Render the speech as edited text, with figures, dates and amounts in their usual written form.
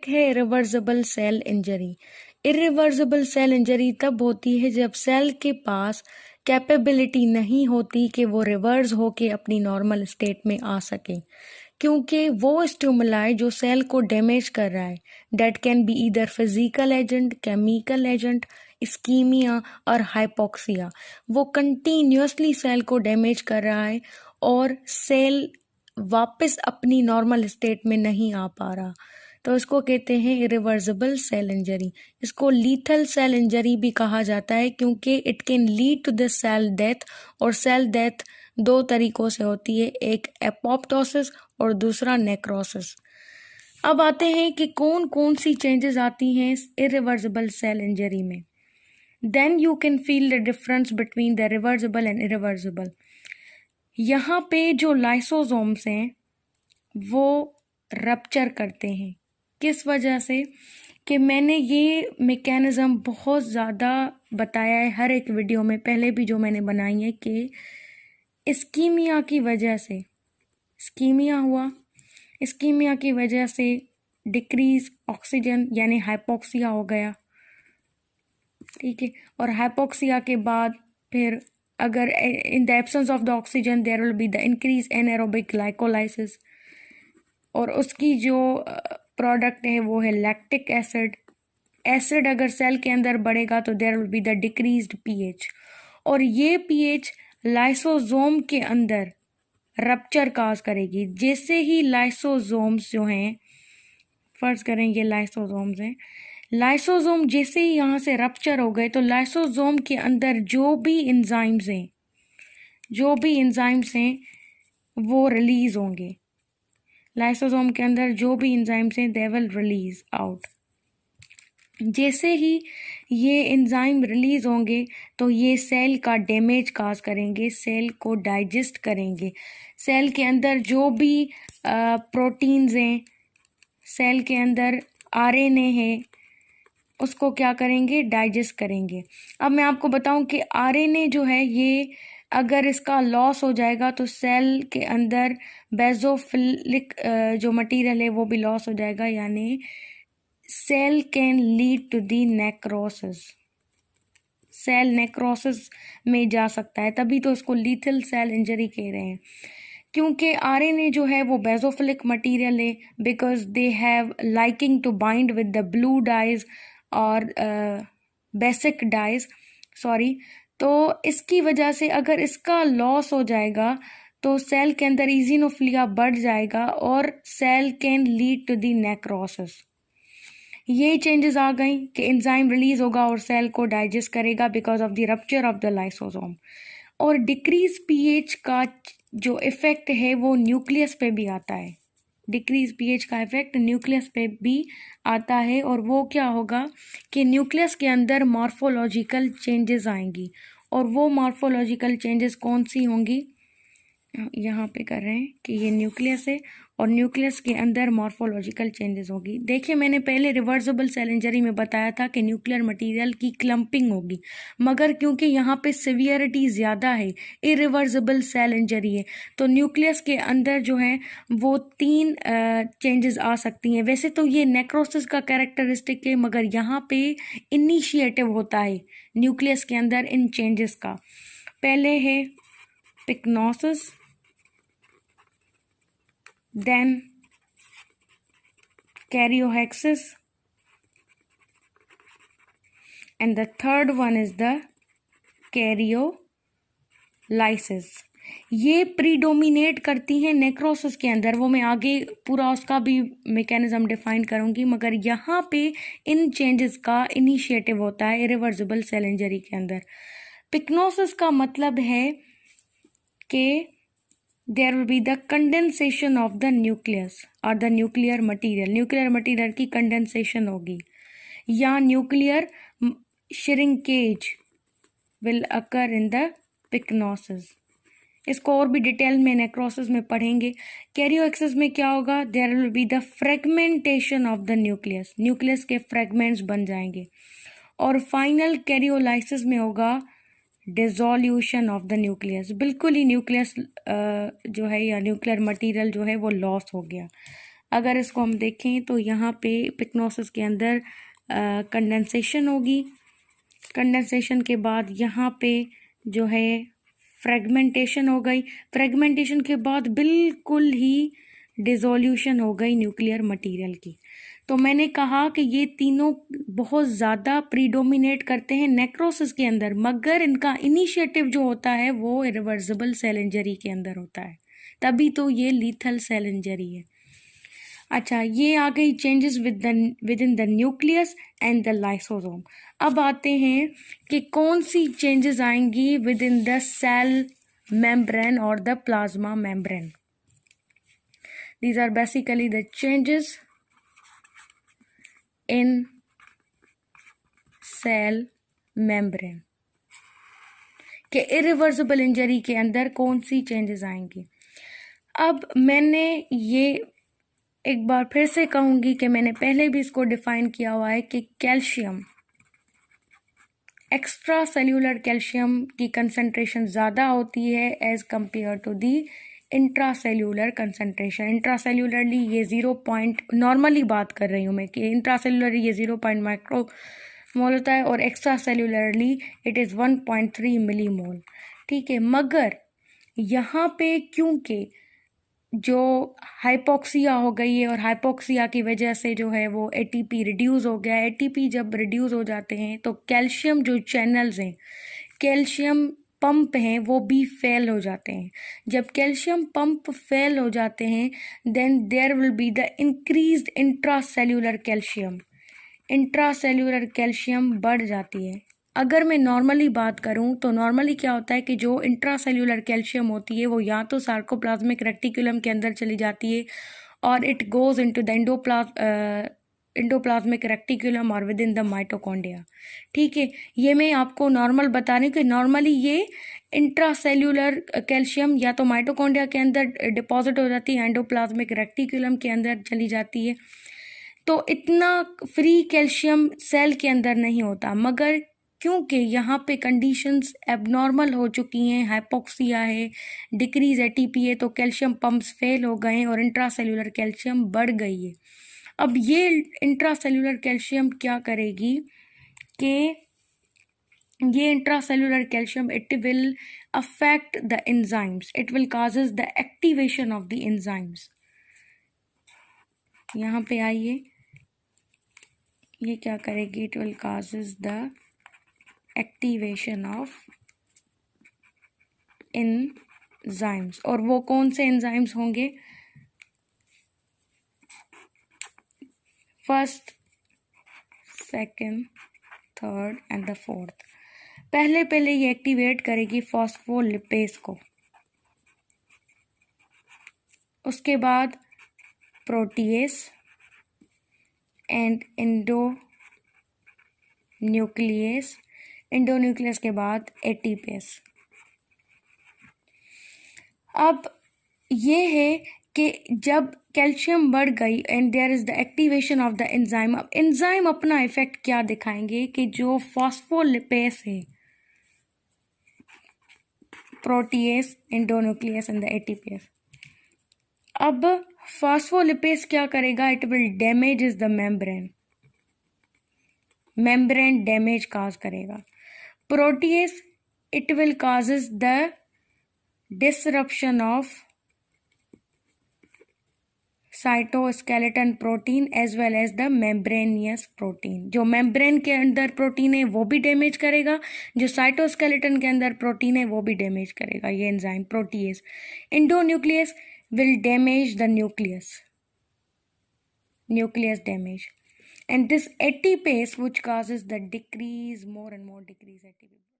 है irreversible cell injury. Irreversible cell injury तब होती है जब सेल के पास कैपेबिलिटी नहीं होती कि वो रिवर्स होके अपनी नॉर्मल स्टेट में आ सके, क्योंकि वो स्टिमुलाई जो सेल को डैमेज कर रहा है, that can be either physical agent, chemical agent, ischaemia और हाइपोक्सिया, वो कंटिन्यूसली सेल को डैमेज कर रहा है और सेल वापस अपनी नॉर्मल स्टेट में नहीं आ पा रहा, तो इसको कहते हैं इरिवर्सिबल सेल इंजरी। इसको लीथल सेल इंजरी भी कहा जाता है क्योंकि it can lead to the cell death, और सेल डेथ दो तरीकों से होती है, एक एपोप्टोसिस और दूसरा नेक्रोसिस। अब आते हैं कि कौन कौन सी चेंजेस आती हैं इरिवर्सिबल सेल इंजरी में। Then you can feel the difference between the reversible and irreversible. यहाँ पे जो लाइसोसोम्स हैं वो रप्चर करते हैं। किस वजह से? कि मैंने ये मैकेनिज्म बहुत ज़्यादा बताया है हर एक वीडियो में, पहले भी जो मैंने बनाई है, कि इस्कीमिया की वजह से, इस्कीमिया हुआ, इस्कीमिया की वजह से डिक्रीज ऑक्सीजन यानी हाइपोक्सिया हो गया, ठीक है। और हाइपोक्सिया के बाद फिर अगर in the absence of the oxygen there will be the increase anaerobic glycolysis, और उसकी जो प्रोडक्ट है वो है लैक्टिक एसिड। एसिड अगर सेल के अंदर बढ़ेगा तो there will be the decreased pH, और ये पीएच लाइसोसोम के अंदर रप्चर काज करेगी। जैसे ही लाइसोसोम्स जो हैं, फर्ज करें ये लाइसोसोम्स हैं, लाइसोसोम जैसे ही यहाँ से रप्चर हो गए तो लाइसोसोम के अंदर जो भी एंजाइम्स हैं वो रिलीज होंगे। लाइसोसोम के अंदर जो भी एंजाइम्स हैं दे विल रिलीज आउट। जैसे ही ये एंजाइम रिलीज होंगे तो ये सेल का डैमेज काज करेंगे, सेल को डाइजेस्ट करेंगे। सेल के अंदर जो भी प्रोटीन्स हैं, सेल के अंदर आरएनए है, उसको क्या करेंगे? डाइजेस्ट करेंगे। अब मैं आपको बताऊं कि आरएनए जो है ये अगर इसका लॉस हो जाएगा तो सेल के अंदर बेसोफिलिक जो मटेरियल है वो भी लॉस हो जाएगा, यानी cell can lead to the necrosis. Cell necrosis में जा सकता है, तभी तो इसको लीथल सेल इंजरी कह रहे हैं। क्योंकि आरएनए जो है वो बेसोफिलिक मटेरियल है, because they have liking to bind with the blue dyes और बेसिक डाइज, सॉरी। तो इसकी वजह से अगर इसका लॉस हो जाएगा तो सेल के अंदर इजिनोफिलिया बढ़ जाएगा और cell can lead to the necrosis. ये चेंजेस आ गई कि एंजाइम रिलीज होगा और सेल को डाइजेस्ट करेगा because of the rupture of the lysosome. और डिक्रीज पीएच का जो इफेक्ट है वो न्यूक्लियस पे भी आता है। डिक्रीज पीएच का इफेक्ट न्यूक्लियस पे भी आता है, और वो क्या होगा कि न्यूक्लियस के अंदर मॉर्फोलॉजिकल चेंजेस आएंगी। और वो मॉर्फोलॉजिकल चेंजेस कौन सी होंगी? यहाँ पे कर रहे हैं कि ये न्यूक्लियस है और न्यूक्लियस के अंदर मॉर्फोलॉजिकल चेंजेस होगी। देखिए मैंने पहले रिवर्सिबल सेल इंजरी में बताया था कि न्यूक्लियर मटेरियल की क्लम्पिंग होगी, मगर क्योंकि यहाँ पे सिवियरिटी ज़्यादा है, इरिवर्सिबल सेल इंजरी है, तो न्यूक्लियस के अंदर जो है वो 3 चेंजेस आ सकती हैं। वैसे तो ये नेक्रोसिस का कैरेक्टरिस्टिक है, मगर यहाँ पे इनिशिएटिव होता है न्यूक्लियस के अंदर इन चेंजेस का। पहले है pycnosis, then karyohexis, and the third one is the karyolysis। ये प्रीडोमिनेट करती हैं नेक्रोसिस के अंदर, वो मैं आगे पूरा उसका भी मैकेनिज्म डिफाइन करूंगी, मगर यहाँ पे इन चेंजेस का इनिशिएटिव होता है इरिवर्सिबल सेल इंजरी के अंदर। pycnosis का मतलब है कि there will be the condensation of the nucleus or the nuclear material। Nuclear material की कंडेंसेशन होगी, या nuclear shrinkage will occur in the pycnosis। इसको और भी डिटेल में नेक्रोसिस में पढ़ेंगे। कैरियोएक्सिस में क्या होगा? there will be the fragmentation of the nucleus, nucleus के फ्रेगमेंट्स बन जाएंगे। और फाइनल कैरियोलाइसिस में होगा डिसोल्यूशन ऑफ द न्यूक्लियस, बिल्कुल ही न्यूक्लियस जो है या न्यूक्लियर मटेरियल जो है वो लॉस हो गया। अगर इसको हम देखें तो यहाँ पे पिक्नोसिस के अंदर कंडेंसेशन होगी। कंडेंसेशन के बाद यहाँ पे जो है फ्रेगमेंटेशन हो गई। फ्रेगमेंटेशन के बाद बिल्कुल ही डिसोल्यूशन हो गई न्यूक्लियर मटेरियल की। तो मैंने कहा कि ये तीनों बहुत ज़्यादा प्रीडोमिनेट करते हैं नेक्रोसिस के अंदर, मगर इनका इनिशिएटिव जो होता है वो इरिवर्सिबल सेल इंजरी के अंदर होता है, तभी तो ये लीथल सेल इंजरी है। अच्छा, ये आ गई changes within the nucleus and the lysosome. अब आते हैं कि कौन सी चेंजेस आएंगी within the cell membrane और the plasma membrane. These are basically the changes in cell membrane कि इरिवर्सिबल इंजरी के अंदर कौन सी चेंजेस आएंगी। अब मैंने ये एक बार फिर से कहूँगी कि मैंने पहले भी इसको डिफाइन किया हुआ है कि कैल्शियम, एक्स्ट्रा सेल्यूलर कैल्शियम की कंसंट्रेशन ज़्यादा होती है as compared to the intracellular concentration. Intracellularly ये 0. नॉर्मली बात कर रही हूँ मैं कि इंट्रासेल्यूलरली ये 0. माइक्रो मोल होता है और एक्स्ट्रा सेल्यूलरली इट इज़ 1.3 मिली मोल। ठीक है, मगर यहाँ पे क्योंकि जो हाइपोक्सिया हो गई है और हाइपोक्सिया की वजह से जो है वो एटीपी रिड्यूस हो गया है। एटीपी जब रिड्यूस हो जाते हैं तो कैल्शियम जो चैनल्स हैं, कैल्शियम पंप हैं, वो भी फेल हो जाते हैं। जब कैल्शियम पंप फेल हो जाते हैं then there will be the increased intracellular calcium. Intracellular calcium बढ़ जाती है। अगर मैं नॉर्मली बात करूं तो नॉर्मली क्या होता है कि जो इंट्रासेल्यूलर कैल्शियम होती है वो या तो सार्कोप्लाज्मिक रेक्टिकुलम के अंदर चली जाती है और it goes into the endoplasmic reticulum और विद इन द माइटोकॉन्ड्रिया। ठीक है, ये मैं आपको नॉर्मल बता रही हूँ कि नॉर्मली ये इंट्रासेल्यूलर कैल्शियम या तो माइटोकॉन्ड्रिया के अंदर डिपॉजिट हो जाती है, एंडोप्लाज्मिक रेक्टिकुलम के अंदर चली जाती है। तो इतना फ्री कैल्शियम सेल के अंदर नहीं होता, मगर क्योंकि यहाँ पे कंडीशंस एबनॉर्मल हो चुकी हैं, हाइपोक्सिया है, डिक्रीज एटीपी है, तो कैल्शियम पंप्स फेल हो गए हैं और इंट्रासेल्यूलर कैल्शियम बढ़ गई है। अब ये इंट्रासेल्यूलर कैल्शियम क्या करेगी कि ये intracellular calcium it will affect the enzymes, it will causes the activation of the enzymes. यहाँ पे आइए, ये क्या करेगी, it will causes the activation of enzymes. और वो कौन से एंजाइम्स होंगे, first, second, third and the fourth. पहले ये एक्टिवेट करेगी फॉस्फोलिपेज को, उसके बाद प्रोटीएस एंड एंडोन्यूक्लियस, एंडोन्यूक्लियस के बाद एटीपेस। अब ये है कि जब कैल्शियम बढ़ गई and there is the activation of the enzyme, अब एंजाइम अपना इफेक्ट क्या दिखाएंगे कि जो फॉस्फोलिपेस है, protease, endonuclease and the ATPase. अब फॉस्फोलिपेस क्या करेगा, it will damage the membrane damage cause करेगा। Protease it will causes the disruption of cytoskeleton protein as well as the membranous protein. जो मेम्ब्रेन के अंदर प्रोटीन है वो भी डैमेज करेगा, जो साइटोस्केलेटन के अंदर प्रोटीन है वो भी डैमेज करेगा ये enzyme protease. Endonuclease will damage the nucleus damage, and this ATPase which causes the more and more decrease ATP